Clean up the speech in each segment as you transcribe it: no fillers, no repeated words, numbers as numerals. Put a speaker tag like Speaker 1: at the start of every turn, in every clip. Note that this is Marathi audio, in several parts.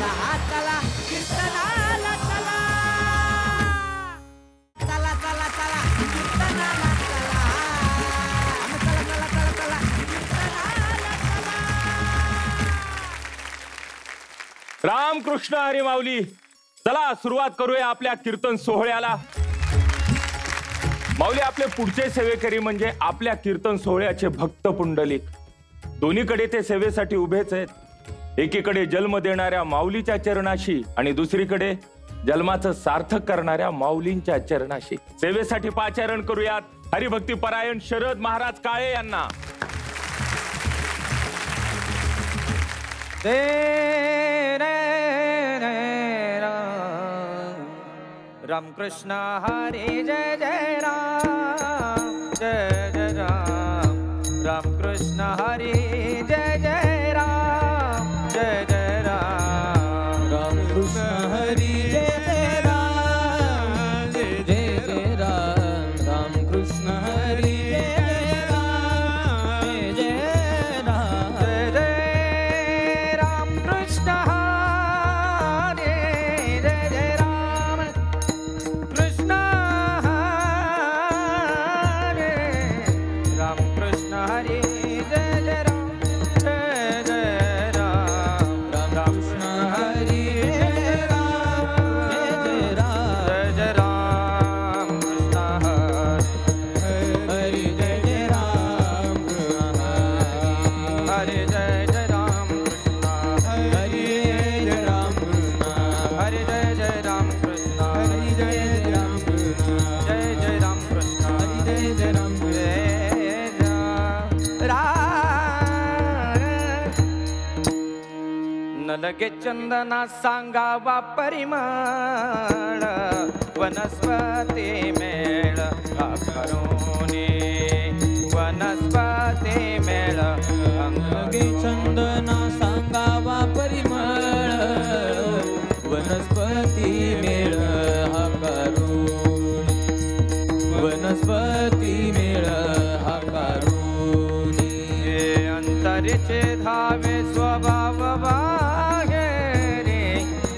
Speaker 1: चला चला कीर्तनाला चला चला चला चला कीर्तनाला चला चला चला चला चला कीर्तनाला चला.
Speaker 2: रामकृष्ण हरी माऊली. चला सुरुवात करूया आपल्या कीर्तन सोहळ्याला. माऊली, आपले पुढचे सेवेकरी म्हणजे आपल्या कीर्तन सोहळ्याचे भक्त पुंडलिक. दोन्हीकडे ते सेवेसाठी उभेच आहेत. एकीकडे जन्म देणाऱ्या माऊलीच्या चरणाशी आणि दुसरीकडे जन्माचं सार्थक करणाऱ्या माऊलींच्या चरणाशी. सेवेसाठी पाचारण करूयात हरिभक्ती परायण शरद महाराज काळे यांना.
Speaker 3: राम कृष्ण हरी जय जय राम जय जय राम. राम कृष्ण हरी जय जय राम जय जय राम. राम कृष्ण हरी जय जय राम जय जय राम. राम कृष्ण हरी जय राम जय जय राम. जय जय राम कृष्ण हरी जय जय राम. कृष्ण हरी राम कृष्ण हरी जय जय राम जय जय राम. राम कृष्ण हरी जय राम जय जय राम. जय जय राम कृष्ण हरी जय जय राम. हरे जय जय राम कृष्ण हरी जय राम. हरे जय जय राम कृष्ण हरी जय जय राम. जय जय राम कृष्ण हरी जय जय राम. न लगे चंदना सांगावा परिमळ वनस्पती मेळ करोनी. वनस्पती मेळ लगे चंदना सांगावा परिमळ वनस्पती मेळ हा करोनी. वनस्पती मेळ हा करोनी. अंतरीचे धावे स्वभाव बाहेरी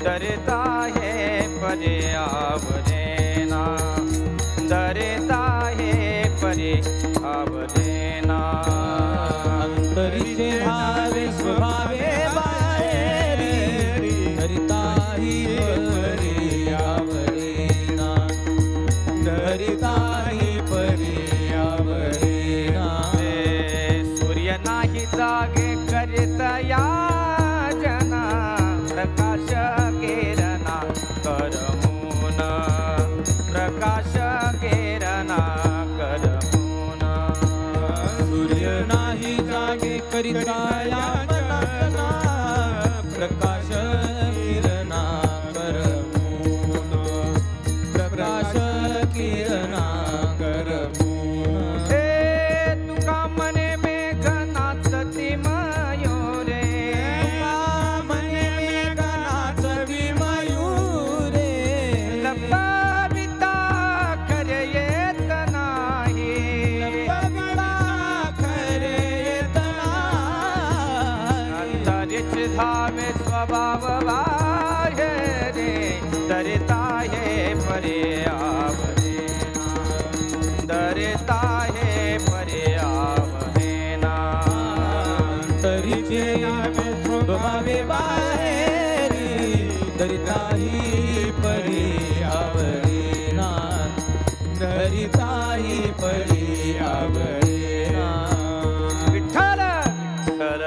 Speaker 3: दरिता हे पर्यावरेना. दरिता हे पर्यावरेना. अंतरीचे धावे स्वभावे बाहेरी दरिता ही पर्यावरेना. दरिता ही पर्यावरेना. सूर्य नाही जागे करीत या जना प्रकाश किरणा करमून. प्रकाश किरणा करमून. सूर्य नाही जागे करीता या जना प्रकाश किरणा करमून. प्रकाश किरणा करमून. हे तुका मने मेघनाचती मयूरे. मने मेघनाचती मयूरे. लपविता खरे येत नाही. लपविता खरे येत नाही. अंतरीचे धावे स्वभाव बाहेरी दरिता हे पर्यावरेना. दरिता हे पर्यावरेना. अंतरीचे धावे स्वभावे बाहेरी दरिता ही पर्यावरेना. दरिता ही पर्यावरेना. विठ्ठल विठ्ठल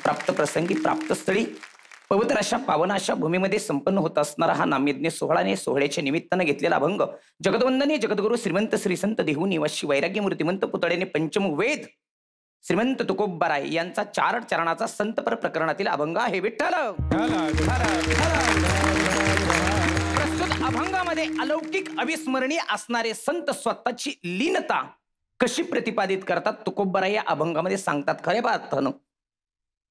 Speaker 4: प्राप्त प्रसंगी प्राप्त स्थळी पवित्र अशा पावन अशा भूमीमध्ये संपन्न होत असणारा हा नामयज्ञ सोहळाने सोहळ्याच्या निमित्तानं घेतलेला अभंग जगदवंदनीय जगद्गुरु श्रीमंत श्री संत देहू निवासी वैराग्य मूर्तिमंत पुतळेने पंचम वेद श्रीमंत तुकोबाराय यांचा 4 चरणाचा संतपर प्रकरणातील अभंग आहे. विठ्ठल प्रस्तुत अभंगामध्ये अलौकिक अविस्मरणीय असणारे संत स्वतःची लीनता कशी प्रतिपादित करतात तुकोबाराय या अभंगामध्ये सांगतात. खरे अर्थानं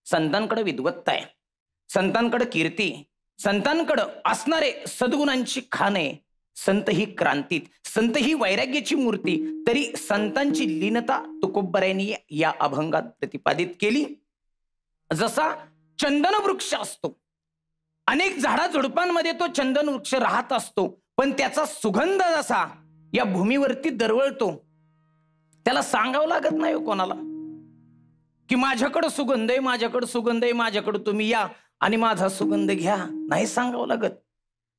Speaker 4: संतांकडे विद्वत्ता आहे, संतांकडे कीर्ती, संतांकडे असणारे सद्गुणांची खाणे, संत ही क्रांतीत, संत ही वैराग्याची मूर्ती, तरी संतांची लीनता तुकोबारायांनी या अभंगात प्रतिपादित केली. जसा चंदन वृक्ष असतो, अनेक झाडाझुडपांमध्ये तो चंदन वृक्ष राहत असतो, पण त्याचा सुगंध जसा या भूमीवरती दरवळतो, त्याला सांगावं लागत नाही कोणाला की माझ्याकडे सुगंध आहे, माझ्याकडे सुगंध आहे, माझ्याकडे तुम्ही या आणि माझा सुगंध घ्या. नाही सांगावं लागत.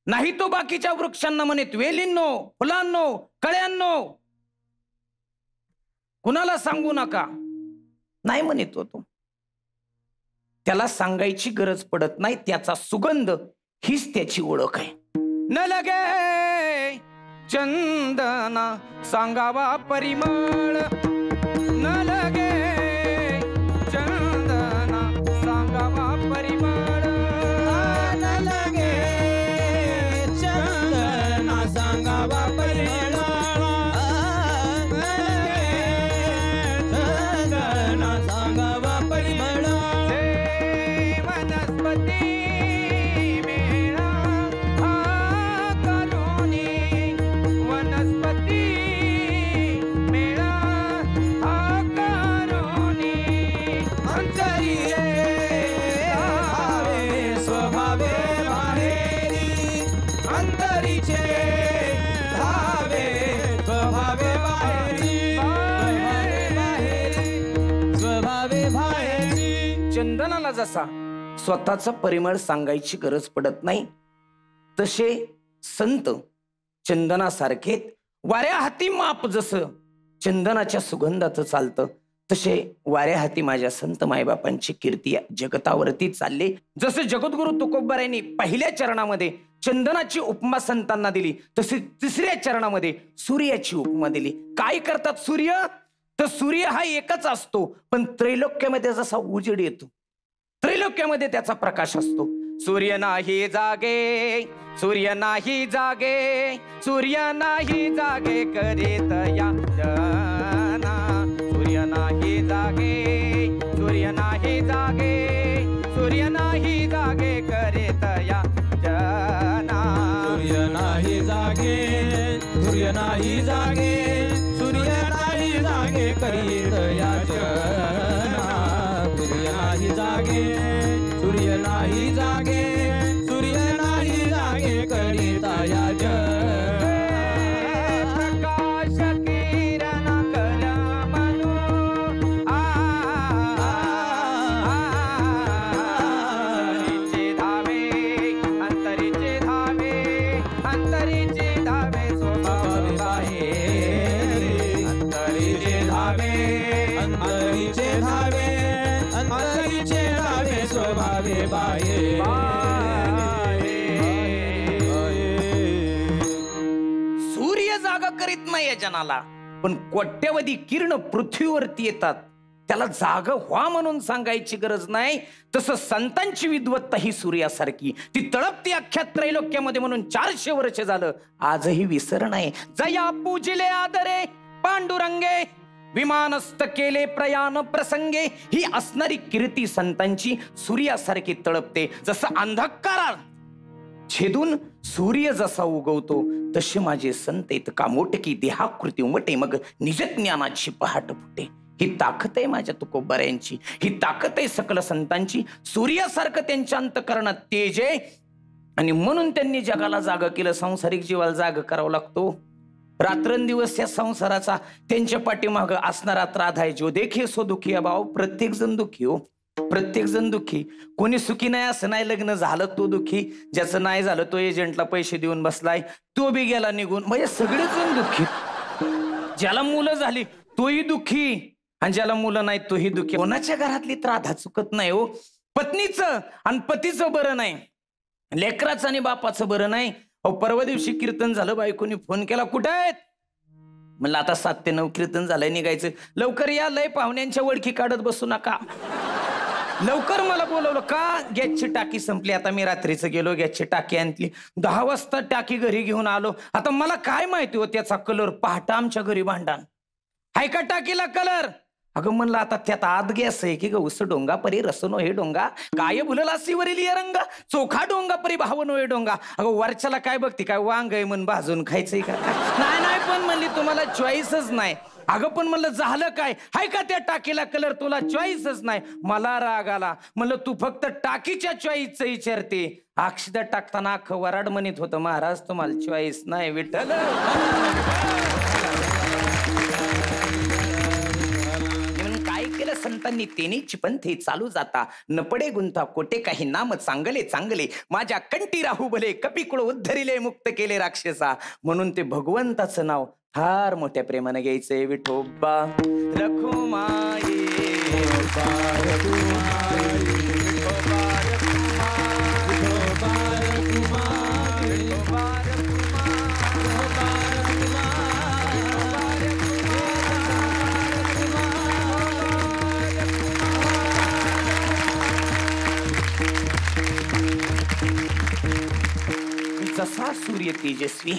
Speaker 4: नाही तो बाकीच्या वृक्षांना म्हणत वेलींनो, फुलांनो, कळ्यांनो, कुणाला सांगू नका, नाही म्हणत तो. त्याला सांगायची गरज पडत नाही. त्याचा सुगंध हीच त्याची ओळख आहे. न लगे चंदना सांगावा परिमळ, न लगे चंदना सांगावा परिमळ,
Speaker 3: न लगे चंदना सांगावा परिमळ, चंदना सांगावा परिमळ.
Speaker 4: वनस्पती मेळा हा करुणी, वनस्पती मेळा हा करुणी,
Speaker 3: अंतरी भावे स्वभावे बाहेरी, अंतरीचे भावे स्वभावे बाहेरी, स्वभावे बाहेरी.
Speaker 4: चंदनाला जसा स्वतःचा परिमळ सांगायची गरज पडत नाही, तसे संत चंदनासारखे वाऱ्या हाती माप जसं चंदनाच्या सुगंधाचं चालतं, तसे वाऱ्या हाती माझ्या संत मायबापांची कीर्ती जगतावरती चालली. जसं जगद्गुरु तुकोबारायांनी पहिल्या चरणामध्ये चंदनाची उपमा संतांना दिली, तसे तिसऱ्या चरणामध्ये सूर्याची उपमा दिली. काय करतात सूर्य? तर सूर्य हा एकच असतो, पण त्रैलोक्यामध्ये जसा उजेड येतो, त्रैलोक्यामध्ये त्याचा प्रकाश असतो. सूर्य नाही जागे, सूर्य नाही जागे, सूर्य नाही जागे करीत या जना, सूर्य नाही जागे, सूर्य नाही जागे, सूर्य नाही जागे करीत या जना.
Speaker 3: सूर्य नाही जागे, सूर्य नाही जागे, सूर्य नाही जागे करीत याचना. सूर्य नाही जागे, सूर्य नाही जागे, सूर्य नाही जागे करीत याचना.
Speaker 4: प्रकाश किरण कर मनो अंतरीचे धावे, अंतरीचे धावे, अंतरीचे धावे स्वभावे बाहेरी,
Speaker 3: अंतरीचे धावे, अंतरीचे धावे, अंतरीचे धावे स्वभावे बाहेरी.
Speaker 4: सूर्य जागा करीत नाही या जनाला, पण कोट्यवधी किरण पृथ्वीवरती येतात, त्याला जाग व्हा म्हणून सांगायची गरज नाही. तसं संतांची विद्वत्ता ही सूर्यासारखी, ती तळपती अख्ख्या त्रैलोक्यामध्ये म्हणून 400 वर्ष झालं आजही विसर नाही. जया पूजिले आदरे पांडुरंगे, विमानस्थ केले प्रयाण प्रसंगे, ही असणारी कीर्ती संतांची सूर्यासारखी तळपते. जसं अंधकारात छेदून सूर्य जसा उगवतो, तसे माझे संत इतका मोठकी देहाकृती उमटे, मग निज ज्ञानाची पहाट फुटे. ही ताकद आहे माझ्या तुकोबारायांची, ही ताकद आहे सकल संतांची. सूर्यासारखं त्यांच्या अंतःकरणात तेज आहे, आणि म्हणून त्यांनी जगाला जाग केलं. सांसारिक जीवाला जाग करावं लागतो. रात्रंदिवस या संसाराचा त्यांच्या पाठीमाग असणारा त्राद आहे. जो देखे सो दुखी भाव, प्रत्येक जण दुखी हो, प्रत्येक जण दुखी. कोणी सुखी नाही असं नाही. लग्न झालं तो दुखी, ज्याचं नाही झालं तो एजंटला पैसे देऊन बसलाय, तो बी गेला निघून. म्हणजे सगळेच जण दुखी. ज्याला मुलं झाली तोही दुखी, आणि ज्याला मुलं नाही तोही दुखी. कोणाच्या घरातली त्राधा चुकत नाही हो. पत्नीचं आणि पतीचं बरं नाही, लेकराचं आणि बापाचं बरं नाही. अहो परवा दिवशी कीर्तन झालं, बायकोनी फोन केला, कुठं आहेत? म्हणलं आता 7 ते 9 कीर्तन झालंय, निघायचं. लवकर या, लय पाहुण्यांच्या वळखी काढत बसू नका. लवकर मला बोलवलं का? गॅसची टाकी संपली. आता मी रात्रीचं गेलो, गॅसची टाकी आणली, 10 वाजता टाकी घरी घेऊन आलो. आता मला काय माहिती हो त्याचा कलर. पहाटा आमच्या घरी भांडण, हाय का टाकीला कलर? अगं म्हणलं आता त्यात आत गॅस आहे की ग, उस डोंगा परी रसनो हे डोंगा, काय भुललासीवरील ये रंग, चोखा डोंगा परी भावनो हे डोंगा. अगं वरच्याला काय बघते, काय वांग आहे म्हण भाजून खायचंय का? नाही नाही, पण म्हणली तुम्हाला चॉईसच नाही. अगं पण म्हणलं झालं काय, हाय का त्या टाकीला कलर, तुला चॉईसच नाही. मला राग आला, म्हणलं तू फक्त टाकीच्या चॉईसचं विचारते. अक्षदा टाकताना अख्खं वराड म्हणत होतं, महाराज तुम्हाला चॉईस नाही विठ्ठल. संतांनी तेनीची पंथे चालू जाता, न पडे गुंता कोटे काही नाम चांगले चांगले, माझ्या कंठी राहू भले, कपिकुळ उद्धरिले मुक्त केले राक्षसा. म्हणून ते भगवंताचं नाव फार मोठ्या प्रेमाने घ्यायचंय. विठोबा रखुमाई, जसा सूर्य तेजस्वी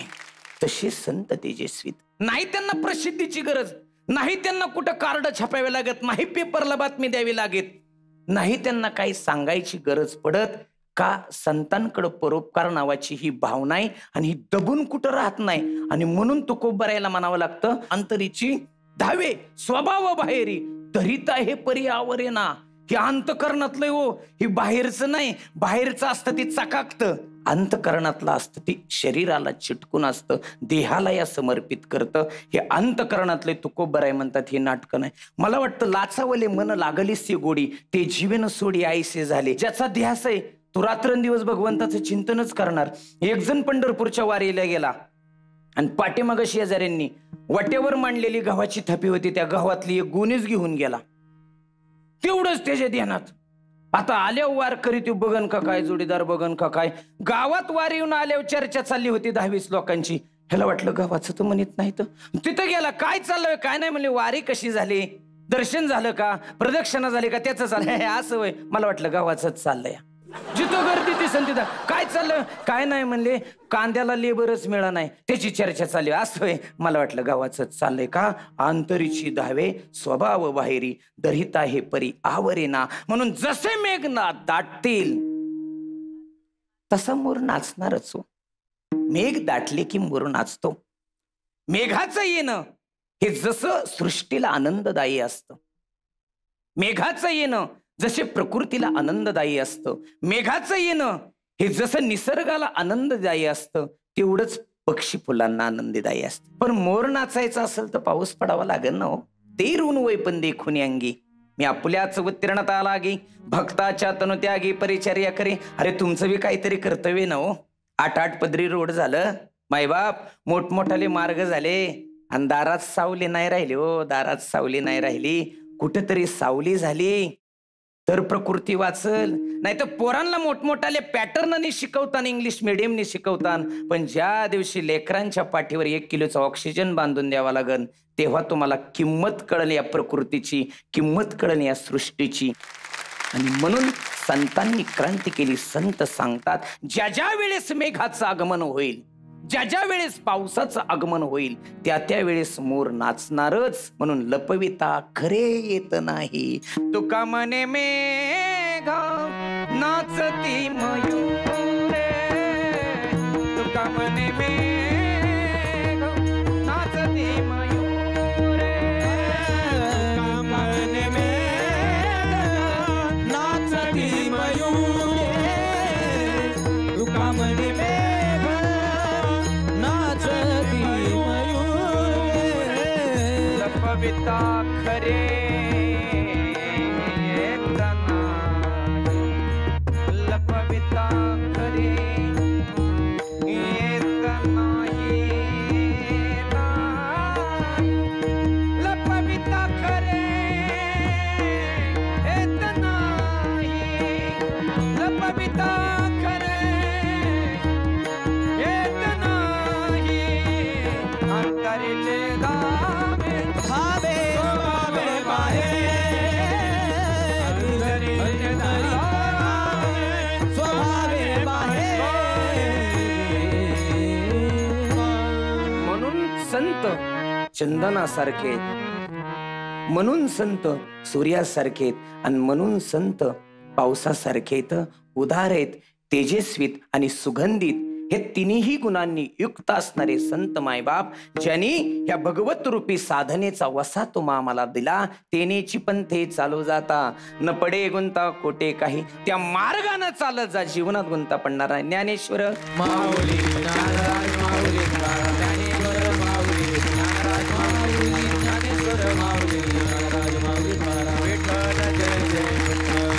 Speaker 4: तसे संत तेजस्वी. नाही त्यांना प्रसिद्धीची गरज, नाही त्यांना कुठं कार्ड छापावे लागत, नाही पेपरला बातमी द्यावी लागत, नाही त्यांना काही सांगायची गरज पडत. का? संतांकडे परोपकार नावाची ही भावना आहे आणि ही दबून कुठं राहत नाही. आणि म्हणून तुकोबरायला म्हणावं लागतं, अंतरीची धावे स्वभाव बाहेरी, धरिता हे परी आवरेना. हे अंतकरणातलं हो, हे बाहेरचं नाही. बाहेरचं असतं ती चकाकतं, अंतकरणातलं असतं ती शरीराला चिटकून असतं, देहाला या समर्पित करतं. हे अंतकरणातले तुकोबराय म्हणतात. हे नाटकं नाही. मला वाटतं लाचावले मन लागलीस गोडी, ते जीवन सोडी आईसे झाले. ज्याचा ध्यास आहे तो रात्रंदिवस भगवंताचं चिंतनच करणार. एक जण पंढरपूरच्या वारीला गेला आणि पाठीमागं शेजाऱ्यांनी वाटेवर मांडलेली गव्हाची थपी होती, त्या गव्हातली एक गुणीच घेऊन गेला. तेवढंच त्याच्या ध्यानात. आता आल्यावर वारकरी ते बघन का काय, जोडीदार बघन का काय. गावात वारी येऊन आल्यावर चर्चा चालली होती 10-20 लोकांची. ह्याला वाटलं गावाचं तर म्हणत नाही. तर तिथं गेला, काय चाललंय काय नाही म्हणले. वारी कशी झाली, दर्शन झालं का, प्रदक्षिणा झाली का, त्याचं चाललंय. असं होय, मला वाटलं गावाचंच चाललंय. जिथं गर्दी तिथं तिथं काय चाललं काय नाही म्हणले. कांद्याला लेबरच मिळा नाही, त्याची चर्चा चालली. असं होय, मला वाटलं गावाचंच चाललंय. का? अंतरीची धावे स्वभाव बाहेरी, दरिता हे परी आवरेना. म्हणून जसे मेघना दाटतील तसा मोर नाचणारच हो. मेघ दाटले की मोर नाचतो. मेघाचं येणं हे जसं सृष्टीला आनंददायी असतं, मेघाचं येणं जसे प्रकृतीला आनंददायी असतं, मेघाचं येणं हे जसं निसर्गाला आनंददायी असतं, तेवढंच पक्षी फुलांना आनंददायी असतं. पण मोर नाचायचं असेल तर पाऊस पडावा लागेल ना हो. ते ऋण वय पण देखून अंगी, मी आपल्याच उत्तीर्णत आला गी, भक्ताच्या तनुत्यागी परिचर्या करे. अरे तुमचं बी काहीतरी कर्तव्य ना हो. 8-8 पदरी रोड झालं, मायबाप मोठमोठाले मार्ग झाले, आणि दारात सावली नाही राहिली हो. दारात सावली नाही राहिली, कुठेतरी सावली झाली तर प्रकृती वाचल. नाही तर पोरांना मोठमोठाले पॅटर्ननी शिकवताना, इंग्लिश मिडियमनी शिकवताना, पण ज्या दिवशी लेकरांच्या पाठीवर 1 किलोचा ऑक्सिजन बांधून द्यावा लागन, तेव्हा तुम्हाला किंमत कळेल या प्रकृतीची, किंमत कळेल या सृष्टीची. आणि म्हणून संतांनी क्रांती केली. संत सांगतात, ज्या ज्या वेळेस मेघाचं आगमन होईल, ज्या ज्या वेळेस पावसाचं आगमन होईल, त्या त्या वेळेस मोर नाचणारच. म्हणून लपविता खरे येत नाही. तुका मने मेघा नाचती मयूरे, तुका मने मेघा नाचती मयूरे, तुका मने मेघा नाचती मयूरे, तुका मने मेघा लपविता खरे येत नाही, लपविता चंदनासारखे आहेत, म्हणून संत सूर्यासारखे आहेत, आणि म्हणून संत पावसासारखे आहेत, उदार आहेत, तेजस्वीत आणि सुगंधित, हे तिन्ही गुणांनी युक्त असणारे संत मायबाप, ज्यांनी या भगवत रूपी साधनेचा वसा तुम्हा आम्हाला दिला, तेनेची पंथे चालू जाता, न पडे गुंता कोटे काही, त्या मार्गानं चालत जा, जीवनात गुंता पडणार आहे. ज्ञानेश्वर
Speaker 3: माऊली ज्ञानराज माऊली ज्ञानेश्वर माऊली ज्ञानराज माऊली ज्ञानेश्वर माऊली ज्ञानराज माऊली विठ्ठल जय जय विठ्ठल.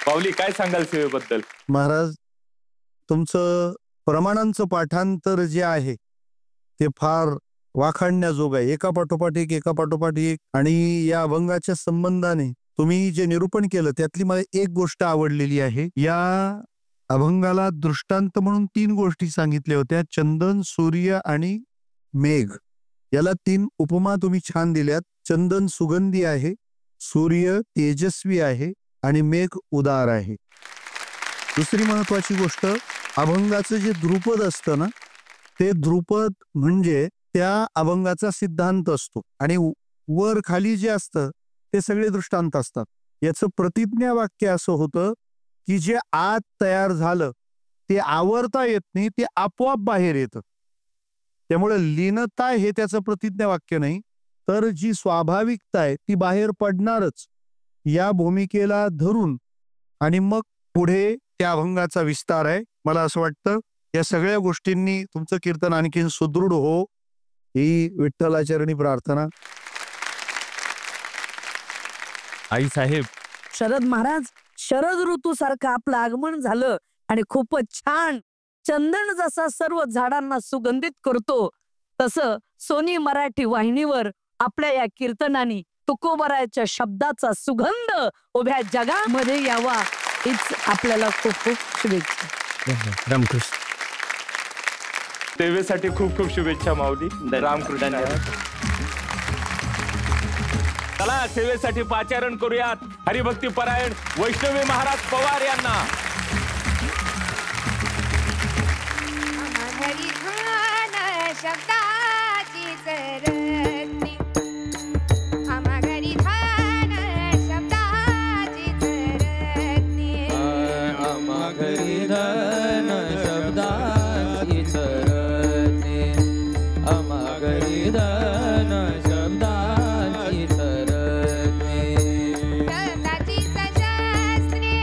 Speaker 2: माऊली काय सांगाल सेवेबद्दल?
Speaker 5: महाराज, तुमचं प्रमाणांचं पाठांतर जे आहे ते फार वाखाणण्याजोग आहे. एका पाठोपाठ एक, आणि या अभंगाच्या संबंधाने तुम्ही जे निरूपण केलं त्यातली मला एक गोष्ट आवडलेली आहे. या अभंगाला दृष्टांत म्हणून 3 गोष्टी सांगितल्या होत्या, चंदन, सूर्य आणि मेघ. याला 3 उपमा तुम्ही छान दिल्यात. चंदन सुगंधी आहे, सूर्य तेजस्वी आहे, आणि मेघ उदार आहे. दुसरी महत्वाची गोष्ट, अभंगाचं जे ध्रुपद असतं ना, ते ध्रुपद म्हणजे त्या अभंगाचा सिद्धांत असतो, आणि वर खाली जे असतं ते सगळे दृष्टांत असतात. याचं प्रतिज्ञा वाक्य असं होतं की जे आत तयार झालं ते आवरता येत नाही, ते आपोआप बाहेर येतं. त्यामुळे लीनता हे त्याचं प्रतिज्ञा वाक्य नाही, तर जी स्वाभाविकता आहे ती बाहेर पडणारच, या भूमिकेला धरून आणि मग पुढे त्या अभंगाचा विस्तार आहे. मला असं वाटतं या सगळ्या गोष्टींनी तुमचं कीर्तन आणखीन सुदृढ हो, ही विठ्ठलाचरणी प्रार्थना.
Speaker 2: आई साहेब,
Speaker 1: शरद महाराज, शरद ऋतू सारखं आपलं आगमन झालं आणि खूपच छान. चंदन जसा सर्व झाडांना सुगंधित करतो, तसं सोनी मराठी वाहिनीवर आपल्या या कीर्तनाने तुकोबराच्या शब्दाचा सुगंध उभ्या जगामध्ये यावा, हीच आपल्याला खूप खूप शुभेच्छा.
Speaker 2: रामकृष्ण. सेवेसाठी खूप खूप शुभेच्छा माऊली. रामकृष्ण. चला सेवेसाठी पाचारण करूयात हरिभक्ती परायण वैष्णवी महाराज पवार यांना.
Speaker 6: शब्दाची चरणी
Speaker 3: धन शब्दाची चरणे, अमागरी धन शब्दाची चरणे.
Speaker 6: शब्दाची सशस्त्रे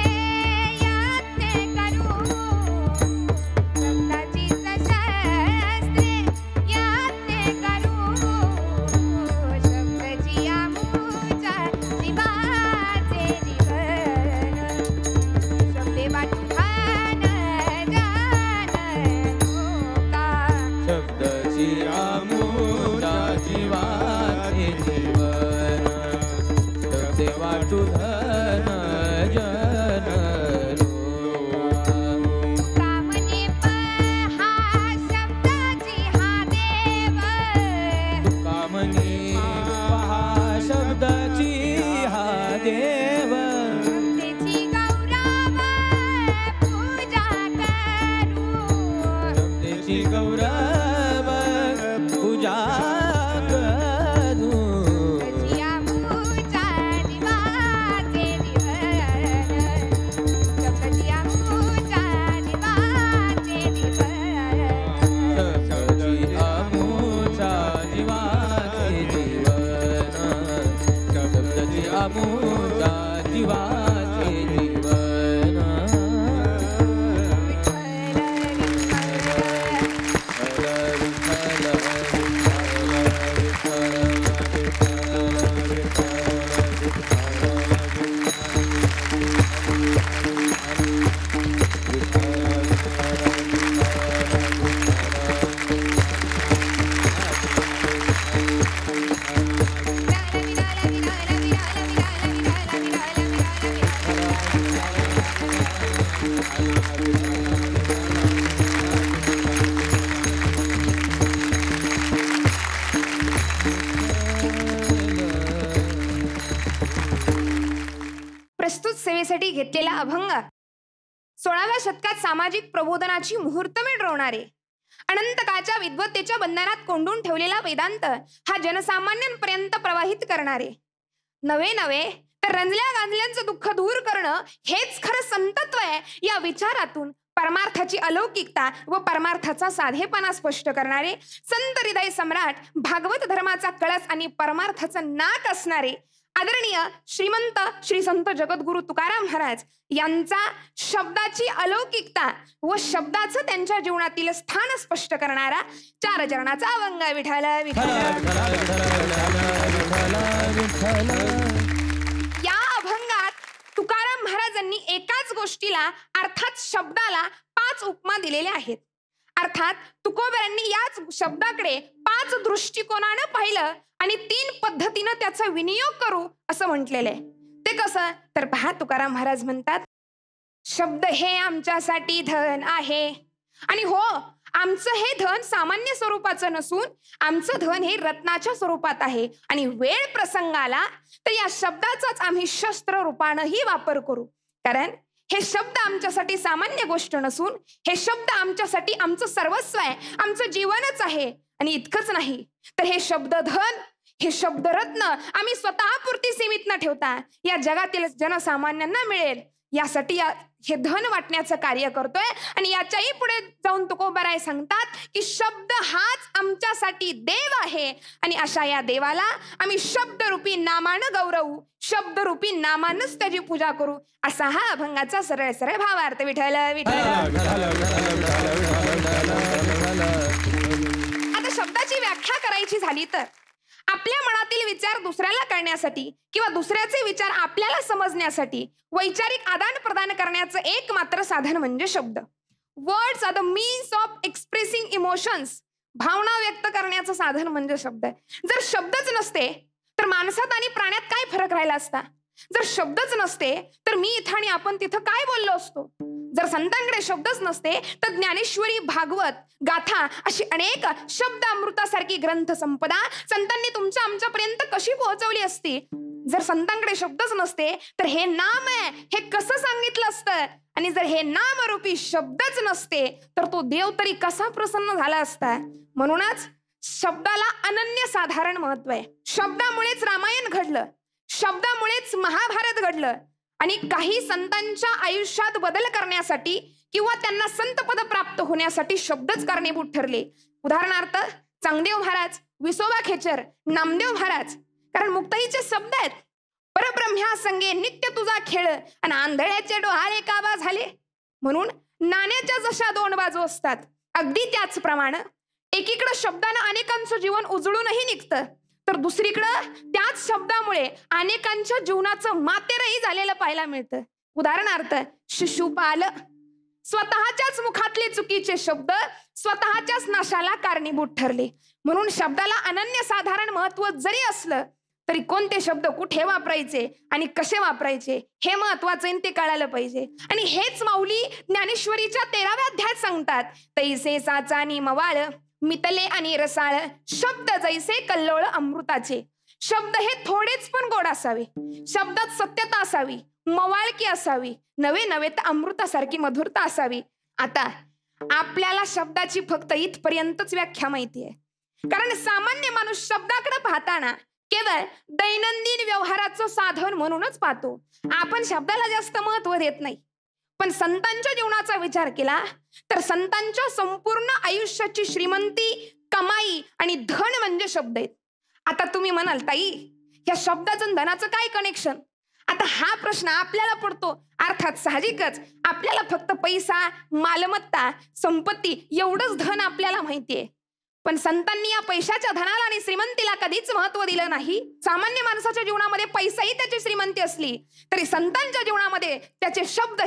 Speaker 6: यात्रे करू, शब्दाची सशस्त्रे यात्रे करू, शब्दाची आमुच्या जीवाचे जीवन, शब्दे वाटू
Speaker 3: शब्दाची आमुच्या जीवाचे जीवन, शब्दे वाटू धन जन लोका.
Speaker 6: कामने पहा शब्दाची हा देव,
Speaker 3: कामने पहा शब्दाची हा देव,
Speaker 6: त्याची गौरव पूजा करू,
Speaker 3: शब्देची गौरव पूजा करू.
Speaker 6: त्याची आमुच्या जीवाचे जीवन, शब्दाची आमुच्या जीवाचे जीवन,
Speaker 3: शब्दाची आमुच्या जीवाचे जीवन, शब्दाची आमुच्या जीवाचे जीवन.
Speaker 6: विठ्ठल घेतलेला अभंग 16व्या शतकात सामाजिक प्रबोधनाची मुहूर्तमेढ रोवणारे, अनंत काळच्या विद्वत्तेच्या बंधनात कोंडून ठेवलेला वेदांत हा जनसामान्यांपर्यंत प्रवाहित करणारे, नवे नवे तर रंजल्या गांजल्यांचं दुःख दूर करणं हेच खरं संतत्व आहे या विचारातून परमार्थाची अलौकिकता व परमार्थाचा साधेपणा स्पष्ट करणारे, संत हृदय सम्राट भागवत धर्माचा कळस आणि परमार्थाचं नाक असणारे आदरणीय श्रीमंत श्री संत जगद्गुरु तुकाराम महाराज यांचा शब्दाची अलौकिकता व शब्दाचं त्यांच्या जीवनातील स्थान स्पष्ट करणारा 4 चरणाचा अभंग विठ्ठल विठ्ठल. या अभंगात तुकाराम महाराजांनी एकाच गोष्टीला अर्थात शब्दाला 5 उपमा दिलेल्या आहेत. अर्थात तुकोबरांनी याच शब्दाकडे 5 दृष्टिकोनानं पाहिलं आणि 3 पद्धतीनं त्याचा विनियोग करू असं म्हटलेलं आहे. ते कसं तर पहा, तुकाराम महाराज म्हणतात, शब्द हे आमच्यासाठी धन आहे आणि हो, आमचं हे धन सामान्य स्वरूपाचं नसून आमचं धन हे रत्नाच्या स्वरूपात आहे आणि वेळ प्रसंगाला तर या शब्दाचाच आम्ही शस्त्र रूपानंही वापर करू. कारण हे शब्द आमच्यासाठी सामान्य गोष्ट नसून हे शब्द आमच्यासाठी आमचं सर्वस्व आहे, आमचं जीवनच आहे. आणि इतकंच नाही तर हे शब्द धन, हे शब्दरत्न आम्ही स्वतःपुरती सीमित न ठेवता या जगातील जनसामान्यांना मिळेल यासाठी हे धन वाटण्याचं कार्य करतोय. आणि याच्याही पुढे जाऊन तुकोबाराय सांगतात की शब्द हाच आमच्यासाठी देव आहे आणि अशा या देवाला आम्ही शब्दरूपी नामानं गौरवू, शब्दरूपी नामानंच त्याची पूजा करू, असा हा अभंगाचा सरळ सरळ भावार्थ. विठ्ठल विठ्ठल. आता शब्दाची व्याख्या करायची झाली तर आपल्या मनातील विचार दुसऱ्याला कळण्यासाठी किंवा दुसऱ्याचे विचार आपल्याला समजण्यासाठी वैचारिक आदान प्रदान करण्याचं एकमात्र साधन म्हणजे शब्द. Words are the means of expressing emotions. भावना व्यक्त करण्याचं साधन म्हणजे शब्द. जर शब्दच नसते तर माणसात आणि प्राण्यात काय फरक राहिला असता? जर शब्दच नसते तर मी इथं आणि आपण तिथं काय बोललो असतो? जर संतांकडे शब्दच नसते तर ज्ञानेश्वरी, भागवत, गाथा अशी अनेक शब्द अमृतासारखी ग्रंथ संपदा संतांनी तुमच्या आमच्यापर्यंत कशी पोहोचवली असती? जर संतांकडे शब्दच नसते तर हे नाम आहे हे कसं सांगितलं असतं? आणि जर हे नामरूपी शब्दच नसते तर तो देव तरी कसा प्रसन्न झाला असता? म्हणूनच शब्दाला अनन्यसाधारण महत्व आहे. शब्दामुळेच रामायण घडलं, शब्दामुळेच महाभारत घडलं आणि काही संतांच्या आयुष्यात बदल करण्यासाठी किंवा त्यांना संतपद प्राप्त होण्यासाठी शब्दच कारणीभूत ठरले. उदाहरणार्थ चांगदेव महाराज, विसोबा खेचर, नामदेव महाराज. कारण मुक्ताईचे शब्द आहेत, परब्रह्म्या संगे नित्य तुझा खेळ आणि आंधळ्याचे डोहाळे काबा झाले. म्हणून नाण्याच्या जशा 2 बाजू असतात अगदी त्याचप्रमाणे एकीकडे शब्दानं अनेकांचं जीवन उजळूनही निघतं तर दुसरीकडं त्याच शब्दामुळे अनेकांच्या जीवनाचं मातेरही झालेलं पाहायला मिळतं. उदाहरणार्थ शिशुपाल स्वतःच्याच मुखातले चुकीचे शब्द स्वतःच्याच नाशाला कारणीभूत ठरले. म्हणून शब्दाला अनन्यसाधारण महत्व जरी असलं तरी कोणते शब्द कुठे वापरायचे आणि कसे वापरायचे हे महत्वाचं ते कळायला पाहिजे. आणि हेच माऊली ज्ञानेश्वरीच्या 13व्या अध्यायात सांगतात, तैसे साचा आणि मवाळ मितले आणि रसाळ शब्द जैसे कल्लोळ अमृताचे. शब्द हे थोडेच पण गोड असावे, शब्दात सत्यता असावी, मवाळकी असावी, नवे नवे तर अमृतासारखी मधुरता असावी. आता आपल्याला शब्दाची फक्त इथपर्यंतच व्याख्या माहिती आहे. कारण सामान्य माणूस शब्दाकडे पाहताना केवळ दैनंदिन व्यवहाराचं साधन म्हणूनच पाहतो. आपण शब्दाला जास्त महत्व देत नाही. पण संतांच्या जीवनाचा विचार केला तर संतांच्या संपूर्ण आयुष्याची श्रीमंती, कमाई आणि धन म्हणजे शब्द आहेत. आता तुम्ही म्हणाल, ताई या शब्दाचं धनाचं काय कनेक्शन? आता हा प्रश्न आपल्याला पडतो. अर्थात साहजिकच आपल्याला फक्त पैसा, मालमत्ता, संपत्ती एवढंच धन आपल्याला माहितीये. पण संतांनी या पैशाच्या धनाला आणि श्रीमंतीला कधीच महत्व दिलं नाही. सामान्य माणसाच्या जीवनामध्ये पैसाही त्याची श्रीमंती असली तरी संतांच्या जीवनामध्ये त्यांचे शब्द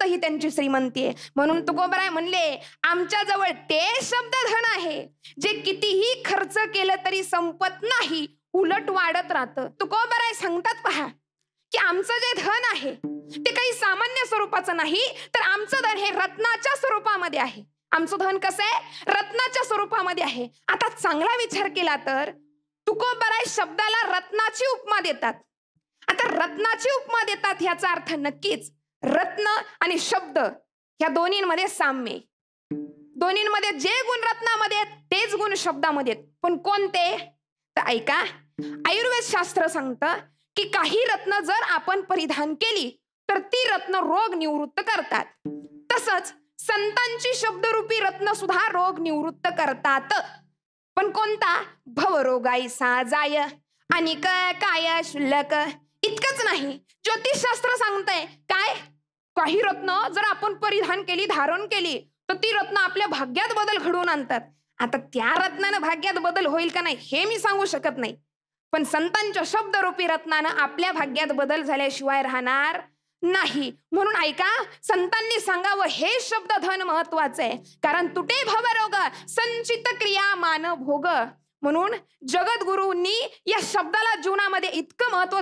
Speaker 6: ही त्यांची श्रीमंती आहे. म्हणून तुकोबराय म्हणले, आमच्या जवळ ते शब्द धन आहे जे कितीही खर्च केलं तरी संपत नाही, उलट वाढत राहतं. तुकोबराय सांगतात पहा की आमचं जे धन आहे ते काही सामान्य स्वरूपाचं नाही तर आमचं धन हे रत्नाच्या स्वरूपामध्ये आहे. आमचं धन कसं आहे? रत्नाच्या स्वरूपामध्ये आहे. आता चांगला विचार केला तर तुकोबराय शब्दाला रत्नाची उपमा देतात. आता रत्नाची उपमा देतात ह्याचा अर्थ नक्कीच रत्न आणि शब्द ह्या दोन्हींमध्ये साम्य आहे. दोन्हींमध्ये जे गुण रत्नामध्ये आहेत तेच गुण शब्दामध्ये आहेत. पण कोणते? तर ऐका, आयुर्वेद शास्त्र सांगतं की काही रत्न जर आपण परिधान केली तर ती रत्न रोग निवृत्त करतात. तसंच संतांची शब्दरूपी रत्न सुद्धा रोग निवृत्त करतात. पण कोणता? भवरोगाईसा जाय आणि काय शुल्लक. इतकंच नाही, ज्योतिषशास्त्र सांगतंय काय, काही रत्न जर आपण परिधान केली, धारण केली, तर ती रत्न आपल्या भाग्यात बदल घडवून आणतात. आता त्या रत्नानं भाग्यात बदल होईल का नाही हे मी सांगू शकत नाही, पण संतांच्या शब्दरूपी रत्नानं आपल्या भाग्यात बदल झाल्याशिवाय राहणार नाही. म्हणून ऐका, संतांनी सांगावं हे शब्द धन महत्वाचं आहे, कारण तुटे भवरोग संचित क्रिया मान भोग. म्हणून जगद्गुरूंनी या शब्दाला जीवनामध्ये इतकं महत्व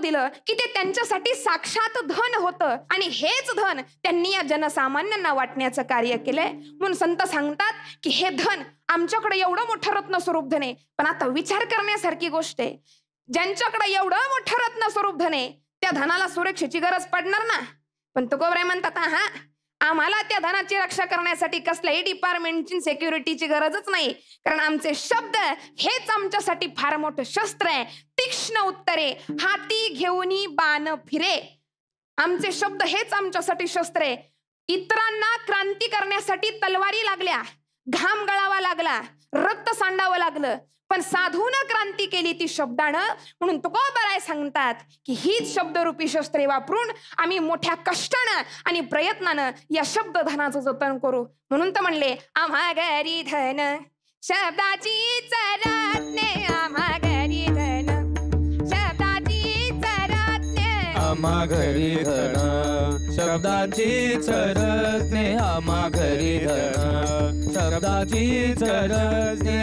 Speaker 6: दिलं की ते त्यांच्यासाठी साक्षात धन होतं आणि हेच धन त्यांनी या जनसामान्यांना वाटण्याचं कार्य केलंय. म्हणून संत सांगतात की हे धन आमच्याकडे एवढं मोठं रत्न स्वरूप धन आहे. पण आता विचार करण्यासारखी गोष्ट आहे, ज्यांच्याकडे एवढं मोठं रत्न स्वरूप धन आहे त्या धनाला सुरक्षेची गरज पडणार ना. पण तुकोबराय म्हणतात, हा आम्हाला त्या धनाची रक्षा करण्यासाठी कसल्याही डिपार्टमेंटची सिक्युरिटीची गरजच नाही, कारण आमचे शब्द हेच आमच्यासाठी फार मोठं शस्त्र आहे. तीक्ष्ण उत्तरे हाती घेऊनी बाण फिरे. आमचे शब्द हेच आमच्यासाठी शस्त्र आहे. इतरांना क्रांती करण्यासाठी तलवारी लागल्या, घाम गळावा लागला, रक्त सांडावं लागलं, पण साधून क्रांती केली ती शब्दानं. म्हणून तुकोबराय सांगतात की हीच शब्दरूपी शस्त्रे वापरून आम्ही मोठ्या कष्टानं आणि प्रयत्नानं या शब्दधनाचं जतन करू. म्हणून तर म्हणले, आम्हा घरी धन शब्दाची चराज्ञे, आम्हा घरी धन शब्दाची चराज्ञे,
Speaker 3: आम्हा घरी धन शब्दाची चरज्ञे, आम्हा घरी धन शब्दाची चरज्ञे.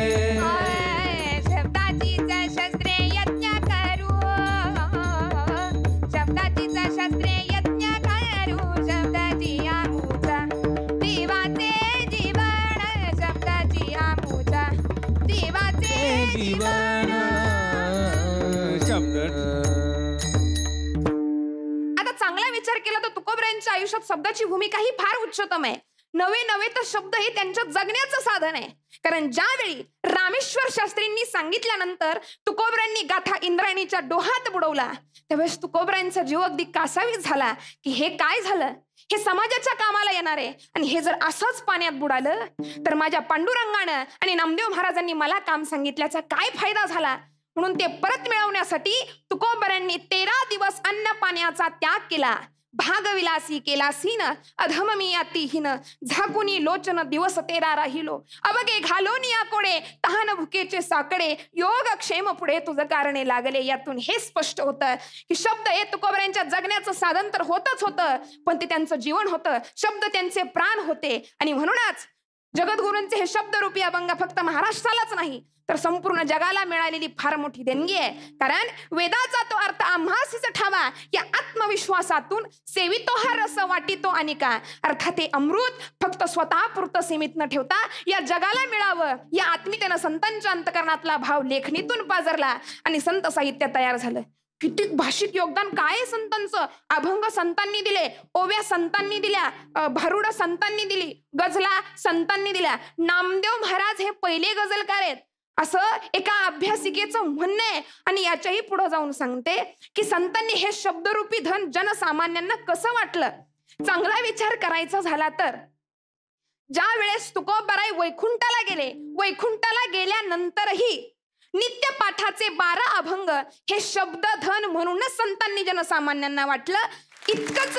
Speaker 6: आता चांगला विचार केला तर तुकोबरायांच्या आयुष्यात शब्दाची भूमिका ही फार उच्चतम आहे. नवे तर शब्द हे त्यांच्या जगण्याचं साधन आहे. कारण ज्यावेळी रामेश्वर शास्त्रींनी सांगितल्यानंतर तुकोबरायांनी गाथा इंद्रायणीच्या डोहात बुडवला, त्यावेळेस तुकोबरायांचा जीव अगदी कासावीस झाला की हे काय झालं, हे समाजाच्या कामाला येणार आहे आणि हे जर असंच पाण्यात बुडालं तर माझ्या पांडुरंगानं आणि नामदेव महाराजांनी मला काम सांगितल्याचा काय फायदा झाला. म्हणून ते परत मिळवण्यासाठी तुकोबरायांनी 13 दिवस अन्न पाण्याचा त्याग केला. भागविलासी केला सीन अधम मी यातीहीन, झाकुनी लोचन दिवस 13 राहिलो, अवगे घालोन या कोडे तहान भुकेचे साकडे, योग क्षेम पुढे तुझं कारणे लागले. यातून हे स्पष्ट होतं की शब्द हे तुकोबरायांच्या जगण्याचं साधन तर होतच होतं, पण ते त्यांचं जीवन होतं. शब्द त्यांचे प्राण होते आणि म्हणूनच जगद्गुरूंचे हे शब्दरूपी अभंग फक्त महाराष्ट्रालाच नाही तर संपूर्ण जगाला मिळालेली फार मोठी देणगी आहे. कारण वेदाचा तो अर्थ आम्हासीच ठावा, या आत्मविश्वासातून सेवितो हा रस वाटितो अनिका. अर्थात हे अमृत फक्त स्वतःपुरतं सीमित न ठेवता या जगाला मिळावं या आत्मीतेनं संतांच्या अंतकरणातला भाव लेखणीतून पाजरला आणि संत साहित्य तयार झालं. किती भाषिक योगदान काय आहे संतांचं. अभंग संतांनी दिले, ओव्या संतांनी दिल्या, भारुड संतांनी दिली, गझला संतांनी दिल्या. नामदेव महाराज हे पहिले गझलकार आहेत असं एका अभ्यासिकेचं म्हणणं आहे. आणि याच्याही पुढे जाऊन सांगते की संतांनी हे शब्दरूपी धन जनसामान्यांना कसं वाटलं. चांगला विचार करायचा झाला तर ज्या वेळेस तुकोबराय वैकुंठाला गेले, वैकुंठाला गेल्यानंतरही नित्य पाठाचे 12 अभंग हे शब्दधन म्हणूनच संतांनी जनसामान्यांना वाटलं. इतकंच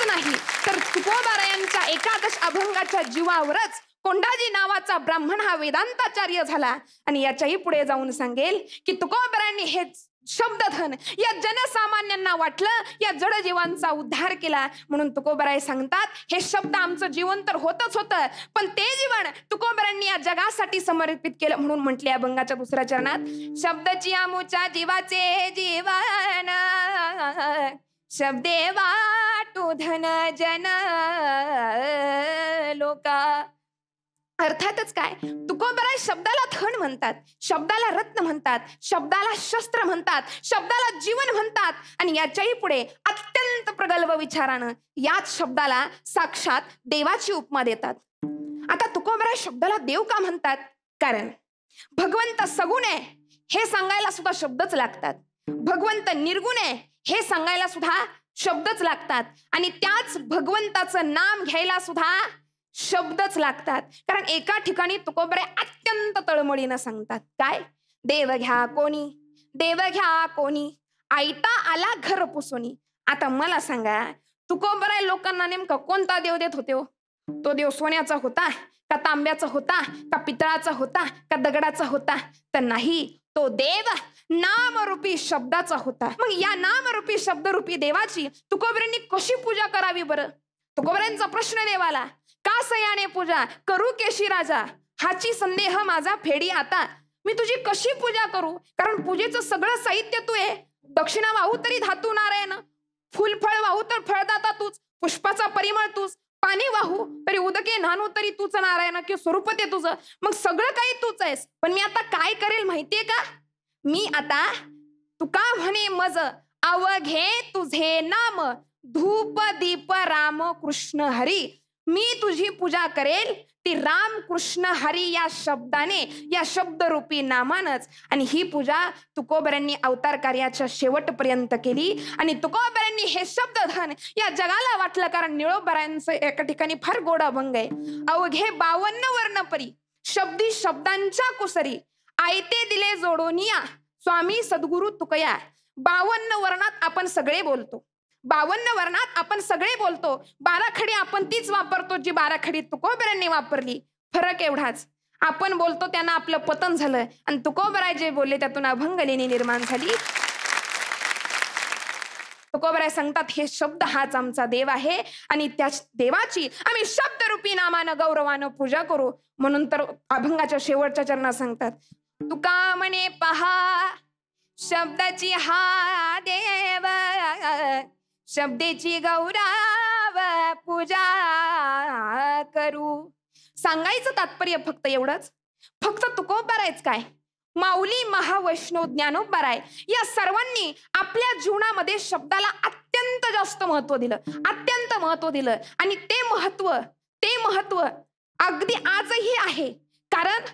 Speaker 6: नाही तर तुकोबरायांच्या एकादश अभंगाच्या जीवावरच कोंडाजी नावाचा ब्राह्मण हा वेदांताचार्य झाला. आणि याच्याही पुढे जाऊन सांगेल की तुकोबरायांनी हे शब्दधन या जनसामान्यांना वाटलं, या जडजीवांचा उद्धार केला. म्हणून तुकोबराय सांगतात हे शब्द आमचं जीवन तर होतच होतं, पण ते जीवन तुकोबरायांनी या जगासाठी समर्पित केलं. म्हणून म्हटले अभंगाच्या दुसऱ्या चरणात, शब्दची आमुच्या जीवाचे जीवन, शब्दे वाटू धन जन लोका. अर्थातच काय, तुकोबराय शब्दाला धन म्हणतात, शब्दाला रत्न म्हणतात, शब्दाला शस्त्र म्हणतात, शब्दाला जीवन म्हणतात आणि याच्याही पुढे अत्यंत प्रगल्भ विचारानं याच शब्दाला साक्षात देवाची उपमा देतात. आता तुकोबराय शब्दाला देव का म्हणतात? कारण भगवंत सगुण आहे हे सांगायला सुद्धा शब्दच लागतात, भगवंत निर्गुण आहे हे सांगायला सुद्धा शब्दच लागतात आणि त्याच भगवंताचं नाम घ्यायला सुद्धा शब्दच लागतात. कारण एका ठिकाणी तुकोबराय अत्यंत तळमळीनं सांगतात, काय? देव घ्या कोणी, देव घ्या कोणी, आयता आला घर पुसोनी. आता मला सांगा, तुकोबराय लोकांना नेमका कोणता देव देत होते हो? तो देव सोन्याचा होता का तांब्याचा होता का पितळाचा होता का दगडाचा होता? तर नाही, तो देव नामरूपी शब्दाचा होता. मग या नामरूपी शब्दरूपी देवाची तुकोबरायांनी कशी पूजा करावी बरं? तुकोबरायांचा प्रश्न देवाला, का सयाने पूजा करू केशी राजा, हाची संदेह माझा फेडी आता. मी तुझी कशी पूजा करू? कारण पूजेचं सगळं साहित्य तू आहे. दक्षिणा वाहू तरी धातू नारायण, फुलफळ वाहू तर फळदाता तूच, पुष्पाचा परिमळ तूच, पाणी वाहू तरी उदके न्हाणू तरी तूच नारायण, की स्वरूप ते तुझं. मग सगळं काही तूच आहेस. पण मी आता काय करेल माहितीये का? मी आता तुका म्हणे मज अवघे तुझे नाम, धूप दीप राम कृष्ण हरी. मी तुझी पूजा करेल ती राम कृष्ण हरी या शब्दाने, या शब्दरूपी नामानच. आणि ही पूजा तुकोबरायांनी अवतार कार्याच्या शेवटपर्यंत केली आणि तुकोबरायांनी हे शब्दधन या जगाला वाटलं. कारण निळोबरायांचं एका ठिकाणी फार गोड अभंग आहे, अवघे 52 वर्णपरी शब्दी शब्दांच्या कुसरी, आयते दिले जोडोनिया स्वामी सद्गुरु तुकया. 52 वर्णात आपण सगळे बोलतो, 52 वर्णात आपण सगळे बोलतो. 12 खडी आपण तीच वापरतो जी 12 खडी तुकोबरायांनी वापरली. फरक एवढाच, आपण बोलतो त्यांना आपलं पतन झालं आणि तुकोबराय जे बोलले त्यातून अभंगलेणी निर्माण झाली. तुकोबराय सांगतात, हे शब्द हाच आमचा देव आहे आणि त्या देवाची आम्ही शब्दरूपी नामानं गौरवानं पूजा करू. म्हणून तर अभंगाच्या शेवटच्या चरणात सांगतात, तुका म्हणे पहा शब्दाची हा देव, शब्देची गौरव पूजा करू. सांगायचं तात्पर्य फक्त एवढंच, फक्त तुकोबरायच काय, माऊली, महावैष्णव, ज्ञानोबराय या सर्वांनी आपल्या जीवनामध्ये शब्दाला अत्यंत जास्त महत्व दिलं, अत्यंत महत्व दिलं. आणि ते महत्व अगदी आजही आहे. कारण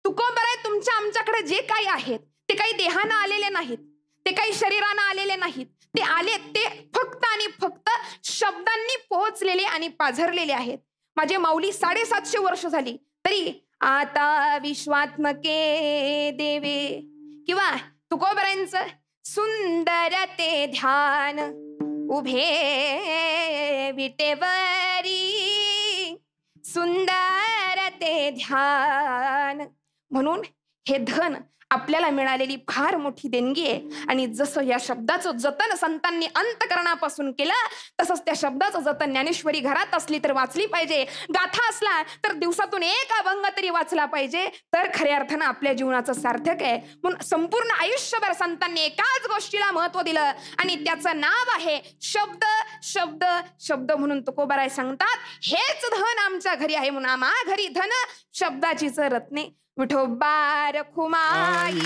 Speaker 6: तुकोबराय तुमच्या आमच्याकडे जे काही आहेत ते काही देहानं आलेले नाहीत, ते काही शरीरानं आलेले नाहीत, ते आले ते फक्त आणि फक्त शब्दांनी पोहोचलेले आणि पाझरलेले आहेत. माझे माऊली 750 वर्ष झाली तरी आता विश्वात्मके देवे किंवा तुकोबरायांचं सुंदर ते ध्यान उभे विटेवरी, सुंदर ते ध्यान. म्हणून हे धन आपल्याला मिळालेली फार मोठी देणगी आहे. आणि जसं या शब्दाचं जतन संतांनी अंतकरणापासून केलं तसंच त्या शब्दाचं जतन ज्ञानेश्वरी घरात असली तर वाचली पाहिजे, गाथा असला तर दिवसातून एक अभंग तरी वाचला पाहिजे, तर खऱ्या अर्थानं आपल्या जीवनाचं सार्थक आहे. म्हणून संपूर्ण आयुष्यभर संतांनी एकाच गोष्टीला महत्व दिलं आणि त्याचं नाव आहे शब्द. शब्द शब्द म्हणून तुकोबराय सांगतात, हेच धन आमच्या घरी आहे. म्हणून आम्हा घरी धन शब्दाचीच रत्ने. विठोबा रखुमाई,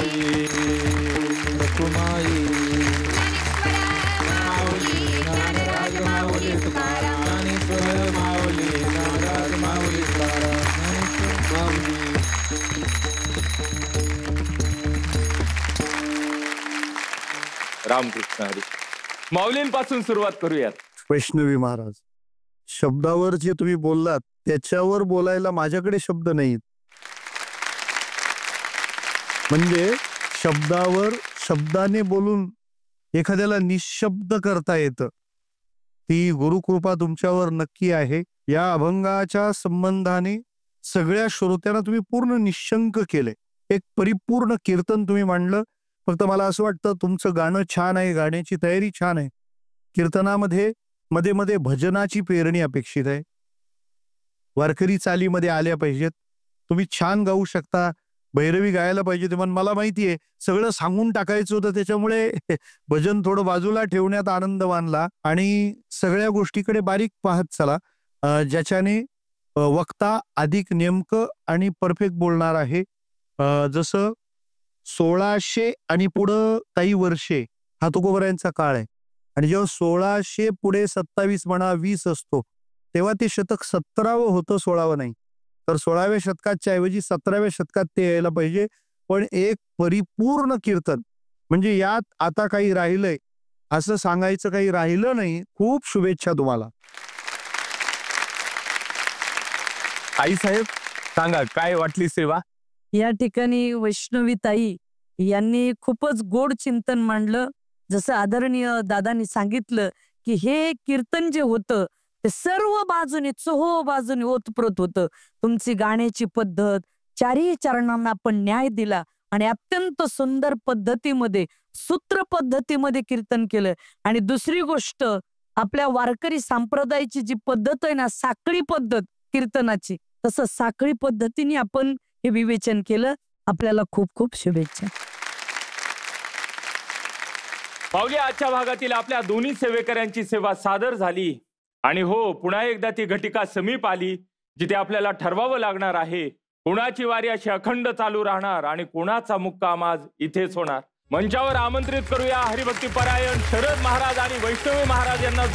Speaker 2: रामकृष्ण हरी. माऊलींपासून सुरुवात करूयात.
Speaker 5: वैष्णवी महाराज, शब्दावर जे तुम्ही बोललात त्याच्यावर बोलायला माझ्याकडे शब्द नाहीत. म्हणजे शब्दावर शब्दाने बोलून एखाद्याला निशब्द करता येतं, ती गुरुकृपा तुमच्यावर नक्की आहे. या अभंगाच्या संबंधाने सगळ्या श्रोत्यांना तुम्ही पूर्ण निशंक केले, एक परिपूर्ण कीर्तन तुम्ही मांडलं. फक्त मला असं वाटतं तुमचं गाणं छान आहे, गाण्याची तयारी छान आहे. कीर्तनामध्ये मध्ये मध्ये भजनाची पेरणी अपेक्षित आहे, वारकरी चालीमध्ये आल्या पाहिजेत. तुम्ही छान गाऊ शकता, भैरवी गायला पाहिजे ते. पण मला माहितीये सगळं सांगून टाकायचं होतं, त्याच्यामुळे भजन थोडं बाजूला ठेवण्यात आनंद मानला आणि सगळ्या गोष्टीकडे बारीक पाहत चला, ज्याच्याने वक्ता अधिक नेमकं आणि परफेक्ट बोलणार आहे. जसं 1600 आणि पुढं काही वर्षे हा तुकोबरायांचा काळ आहे, आणि जेव्हा 1600 पुढे 27 म्हणा 20 असतो, तेव्हा ते शतक 17वं होतं, 16वं नाही. तर 16व्या शतकाच्या ऐवजी 17व्या शतकात ते यायला पाहिजे. पण एक परिपूर्ण कीर्तन, म्हणजे यात आता काही राहिलंय असं सांगायचं काही राहिलं नाही. खूप शुभेच्छा तुम्हाला.
Speaker 2: आई साहेब सांगा, काय वाटली सेवा?
Speaker 1: या ठिकाणी वैष्णवीताई यांनी खूपच गोड चिंतन मांडलं. जसं आदरणीय दादांनी सांगितलं की हे कीर्तन जे होतं ते सर्व बाजूने चोहो बाजूने ओतप्रोत होतं. तुमची गाण्याची पद्धत, चारही चरणांना आपण न्याय दिला आणि अत्यंत सुंदर पद्धतीमध्ये, सूत्र पद्धतीमध्ये कीर्तन केलं. आणि दुसरी गोष्ट, आपल्या वारकरी संप्रदायाची जी पद्धत आहे ना, साखळी पद्धत कीर्तनाची, तसं साखळी पद्धतीने आपण हे विवेचन केलं. आपल्याला खूप खूप शुभेच्छा.
Speaker 2: माऊली, आजच्या भागातील आपल्या दोन्ही सेवेकऱ्यांची सेवा सादर झाली. आणि हो, पुन्हा एकदा ती घटिका समीप आली, जिथे आपल्याला ठरवावं लागणार आहे कोणाची वारी अशी अखंड चालू राहणार आणि कोणाचा मुक्काम आज इथेच होणार. मंचावर आमंत्रित करूया हरिभक्ती परायण शरद महाराज आणि वैष्णवी महाराज यांना.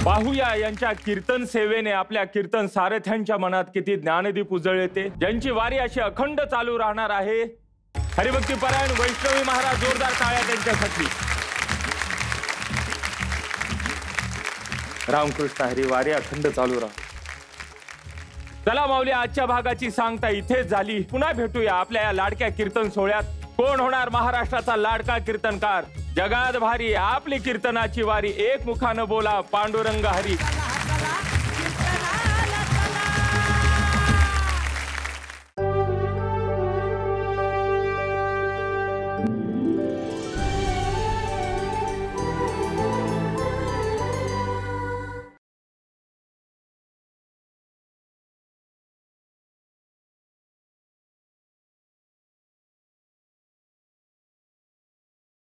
Speaker 2: पाहूया यांच्या कीर्तन सेवेने आपल्या कीर्तन सारथ्यांच्या मनात किती ज्ञानदीप उजळते, ज्यांची वारी अशी अखंड चालू राहणार आहे. हरिभक्ती परायण वैष्णवी महाराज, जोरदार टाळ्या त्यांच्यासाठी. रामकृष्ण हरी, वारी अखंड चालू राहा. चला माऊली, आजच्या भागाची सांगता इथेच झाली. पुन्हा भेटूया आपल्या या लाडक्या कीर्तन सोहळ्यात. कोण होणार महाराष्ट्राचा लाडका कीर्तनकार? जगात भारी आपली कीर्तनाची वारी, एक मुखानं बोला पांडुरंग हरी.